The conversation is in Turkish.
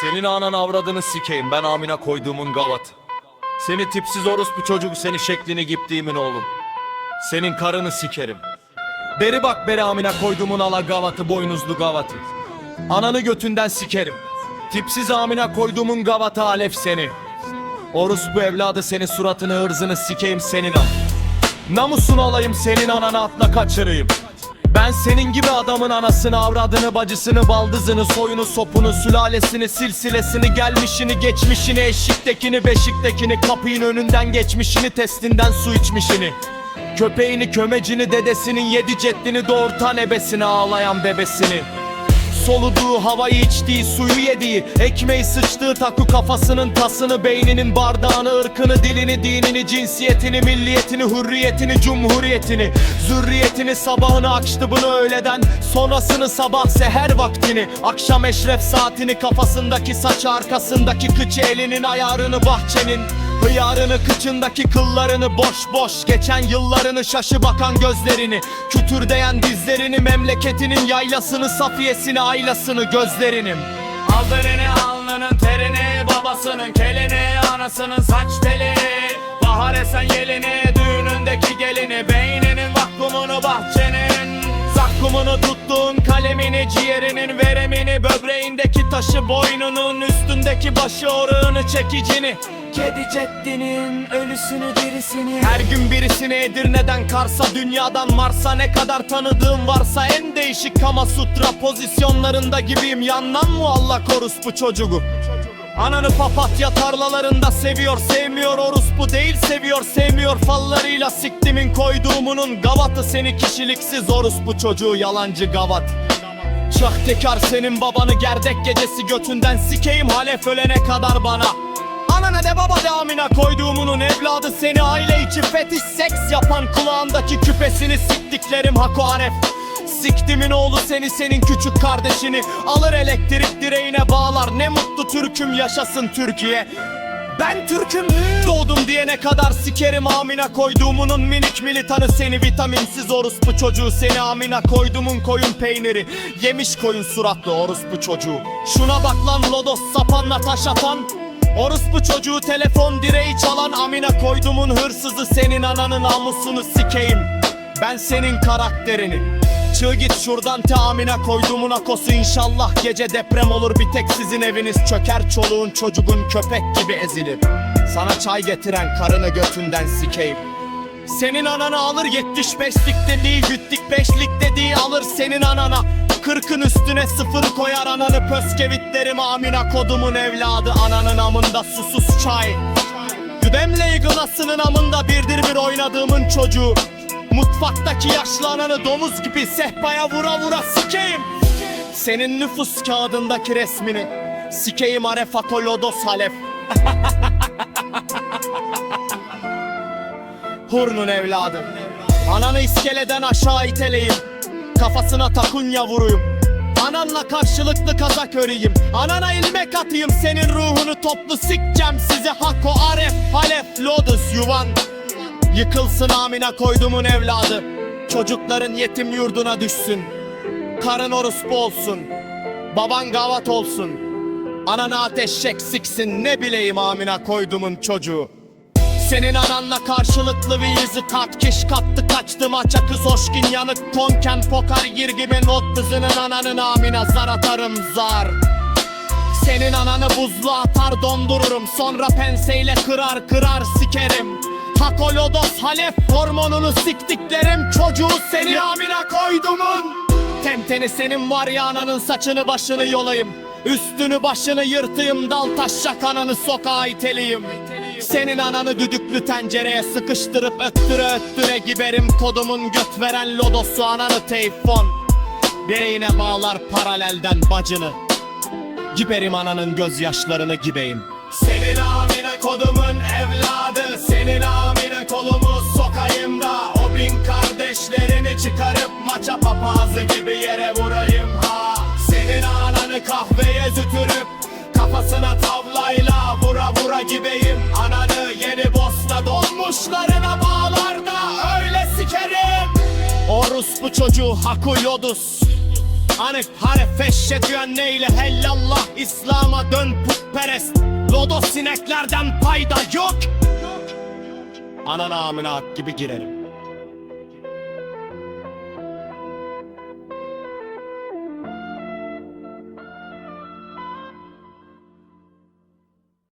Senin anan avradını sikeyim, ben amına koyduğumun gavatı. Seni tipsiz orospu çocuk, seni şeklini giptiğimin oğlum. Senin karını sikerim. Beri bak beri amına koyduğumun ala gavatı, boynuzlu gavatı. Ananı götünden sikerim. Tipsiz amına koyduğumun gavatı alef seni. Orospu evladı, seni suratını ırzını sikeyim senin al. Namusunu alayım senin ananı, atla kaçırayım. Ben senin gibi adamın anasını, avradını, bacısını, baldızını, soyunu, sopunu, sülalesini, silsilesini, gelmişini, geçmişini, eşiktekini, beşiktekini, kapının önünden geçmişini, testinden su içmişini, köpeğini, kömecini, dedesinin 7 ceddini, doğurtan ebesini, ağlayan bebesini, soluduğu havayı, içtiği suyu, yediği ekmeği, sıçtığı taku, kafasının tasını, beyninin bardağını, ırkını, dilini, dinini, cinsiyetini, milliyetini, hürriyetini, cumhuriyetini, zürriyetini, sabahını, akştıbını, öğleden sonrasını, sabah seher vaktini, akşam eşref saatini, kafasındaki saçı, arkasındaki kıçı, elinin ayarını, bahçenin hıyarını, kıçındaki kıllarını, boş boş geçen yıllarını, şaşı bakan gözlerini, kütürdeyen dizlerini, memleketinin yaylasını, safiyesini, aylasını, gözlerini, aldırını, alnının terini, babasının kelini, anasının saç teli, bahar esen yelini, düğünündeki gelini, beyninin vakkumunu, bahçenin zakkumunu, tuttuğun kalemini, ciğerinin veremini, böbreğindeki taşı, boynunun üstündeki başı, orağını, çekicini, kedi ceddinin ölüsünü, dirisini, her gün birisini, Edirne'den Kars'a, dünyadan Mars'a, ne kadar tanıdığım varsa en değişik Kama Sutra pozisyonlarında gibiyim. Yandan mı Allah orospu çocuğu? Ananı papatya tarlalarında seviyor, sevmiyor, orospu değil seviyor, sevmiyor, fallarıyla siktimin koyduğumunun gavatı, seni kişiliksiz orospu çocuğu, yalancı gavat. Çahtekar, senin babanı gerdek gecesi götünden sikeyim, halef ölene kadar bana. Anana de baba de amına koyduğumunun evladı, seni aile içi fetiş seks yapan, kulağındaki küpesini siktiklerim hako aref. Siktimin oğlu seni, senin küçük kardeşini alır elektrik direğine bağlar. Ne mutlu Türk'üm, yaşasın Türkiye. Ben Türk'üm doğdum diyene kadar sikerim amına koyduğumunun minik militanı, seni vitaminsiz orospu çocuğu, seni amına koyduğumun koyun peyniri yemiş koyun suratlı orospu çocuğu. Şuna bak lan lodos sapanla taş atan orospu çocuğu, telefon direği çalan amına koyduğumun hırsızı, senin ananın namusunu sikeyim. Ben senin karakterini. Çığı git şuradan te amına koyduğumun akosu, inşallah gece deprem olur, bir tek sizin eviniz çöker, çoluğun çocuğun köpek gibi ezilir. Sana çay getiren karını götünden sikeyim. Senin ananı alır 75'lik dediği, güttik 5'lik dediği alır senin anana. 40'ın üstüne 0 koyar ananı, pöskevitlerim amına kodumun evladı, ananın amında susuz çay. Güdemle yıgılasının amında birdir bir oynadığımın çocuğu. Mutfaktaki yaşlı ananı domuz gibi sehpaya vura vura sikeyim. Senin nüfus kağıdındaki resmini sikeyim, arefako lodos halef. Hurnun evladı, ananı iskeleden aşağı iteleyim, kafasına takunya vuruyum, ananla karşılıklı kazak öreyim, anana ilmek atayım, senin ruhunu toplu sikeceğim sizi hako aref halef lodos yuvan. Yıkılsın amına koyduğumun evladı, çocukların yetim yurduna düşsün, karın orospu olsun, baban gavat olsun, anana ateşek siksin, ne bileyim amına koyduğumun çocuğu. Senin ananla karşılıklı bir yüzü kat kiş kattı, kaçtı maça kız hoşkin yanık konken pokar gir gibi not kızının ananın amına zar atarım zar. Senin ananı buzluğa atar dondururum, sonra penseyle kırar kırar sikerim. Hakolodos halef hormonunu siktiklerim çocuğu, seni amına koydumun. Temteni senin var ya, ananın saçını başını yolayım, üstünü başını yırtayım, dal taşacak ananı sokağa iteleyim. Senin ananı düdüklü tencereye sıkıştırıp öttüre öttüre giberim, kodumun göt veren lodosu ananı teyfon. Bireğine bağlar paralelden bacını, giberim ananın gözyaşlarını gibeyim. Senin amına kodumun evladı, senin amına kolumu sokayım da o bin kardeşlerini çıkarıp maça papazı gibi yere vurayım ha. Senin ananı kahveye zütürüp kafasına tavlayla vura vura gibiyim, ananı yeni bosta dolmuşlarına bağlar da öyle sikerim. Orospu çocuğu haku yodus, Anık haref eşhedü enne ile hellallah, İslam'a dön putperest. Lodos sineklerden payda yok. Anana amına gibi girerim.